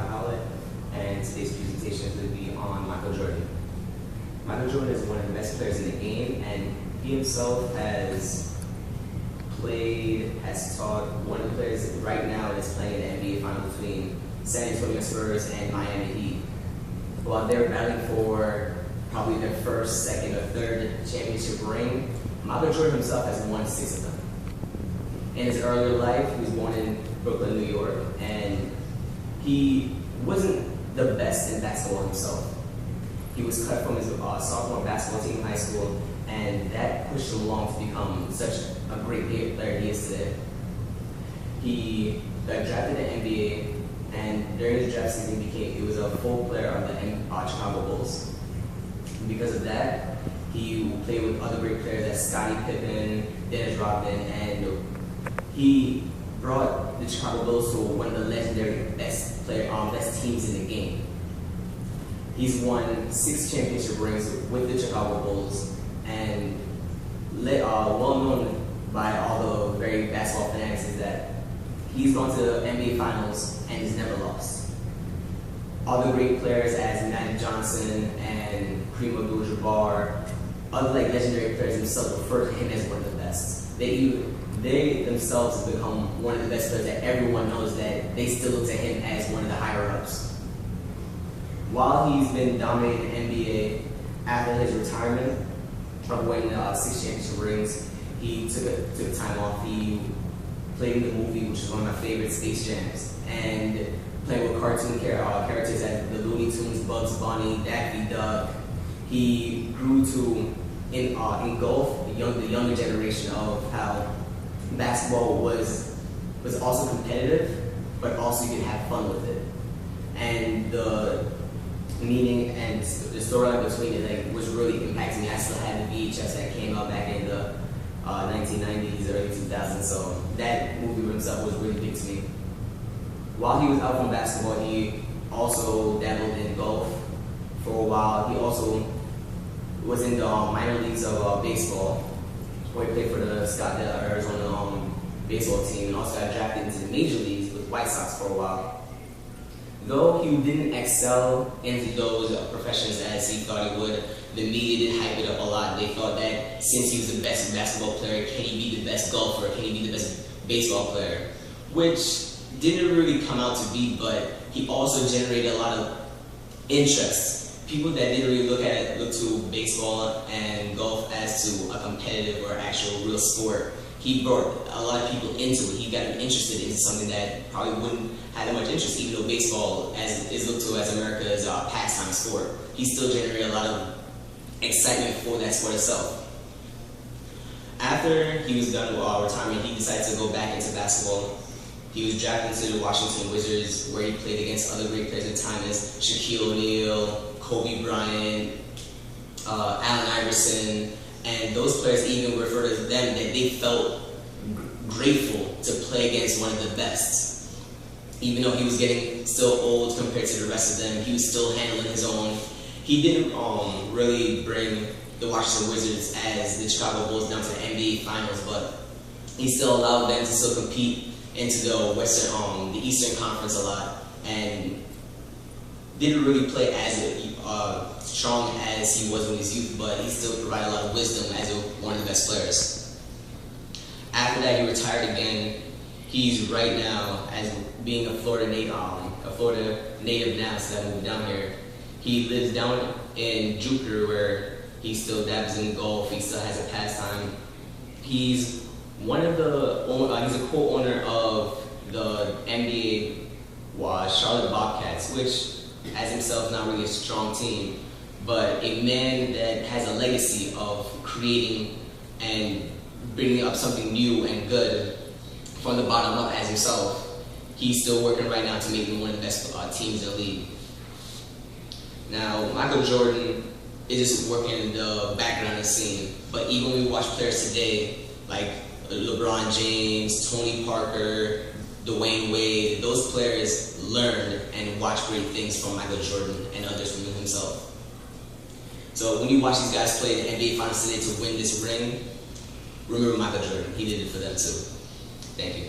Outlet, and today's presentation is going to be on Michael Jordan. Michael Jordan is one of the best players in the game, and he himself has taught one of the players right now that's playing in the NBA final between San Antonio Spurs and Miami Heat. While they're battling for probably their first, second, or third championship ring, Michael Jordan himself has won 6 of them. In his earlier life, he was born in Brooklyn, New York, and he wasn't the best in basketball himself. He was cut from his sophomore basketball team in high school, and that pushed him along to become such a great player he is today. He got drafted in the NBA, and during his draft season, he was a full player of the Chicago Bulls. And because of that, he played with other great players like Scottie Pippen, Dennis Rodman, and he brought the Chicago Bulls to one of the legendary best teams in the game. He's won 6 championship rings with the Chicago Bulls, and well known by all the very basketball fanatics is that he's gone to the NBA Finals and he's never lost. Other great players as Magic Johnson and Kareem Abdul-Jabbar, other legendary players themselves refer to him as one of the best. They themselves have become one of the best players that everyone knows that they still look to him as one of the higher-ups. While he's been dominating the NBA, after his retirement from winning 6 championship rings, he took time off. He played in the movie, which is one of my favorite, Space Jams, and playing with cartoon characters like the Looney Tunes, Bugs Bunny, Daffy Duck. He grew to engulf the younger generation of how basketball was also competitive, but also you could have fun with it. And the meaning and the storyline between it was really impacting me. I still had the VHS that came out back in the 1990s, early 2000s, so that movie himself was really big to me. While he was out from basketball, he also dabbled in golf for a while. He also was in the minor leagues of baseball, where he played for the Arizona baseball team, and also got drafted into the major leagues with White Sox for a while. Though he didn't excel into those professions as he thought he would, the media did hype it up a lot. They thought that since he was the best basketball player, can he be the best golfer? Can he be the best baseball player? Which didn't really come out to be, but he also generated a lot of interest. People that didn't really look to baseball and golf as to a competitive or actual real sport. He brought a lot of people into it. He got them interested in something that probably wouldn't have that much interest, even though baseball is looked to as America's pastime sport. He still generated a lot of excitement for that sport itself. After he was done with retirement, he decided to go back into basketball. He was drafted into the Washington Wizards, where he played against other great players at the time as Shaquille O'Neal, Kobe Bryant, Allen Iverson, and those players even referred to them that they felt grateful to play against one of the best. Even though he was getting still old compared to the rest of them, he was still handling his own. He didn't really bring the Washington Wizards as the Chicago Bulls down to the NBA Finals, but he still allowed them to still compete into the Eastern Conference a lot, and didn't really play as strong as he was in his youth, but he still provided a lot of wisdom as one of the best players. After that, he retired again. He's right now, as being a Florida native now, since I moved down here. He lives down in Jupiter, where he still dabbles in golf. He still has a pastime. He's he's a co-owner of the NBA Charlotte Bobcats, which as himself not really a strong team, but a man that has a legacy of creating and bringing up something new and good from the bottom up as himself. He's still working right now to make him one of the best teams in the league. Now, Michael Jordan is just working in the background of the scene, but even when we watch players today, like LeBron James, Tony Parker, Dwayne Wade, those players learned and watched great things from Michael Jordan and others from himself. So when you watch these guys play in the NBA Finals today to win this ring, remember Michael Jordan. He did it for them too. Thank you.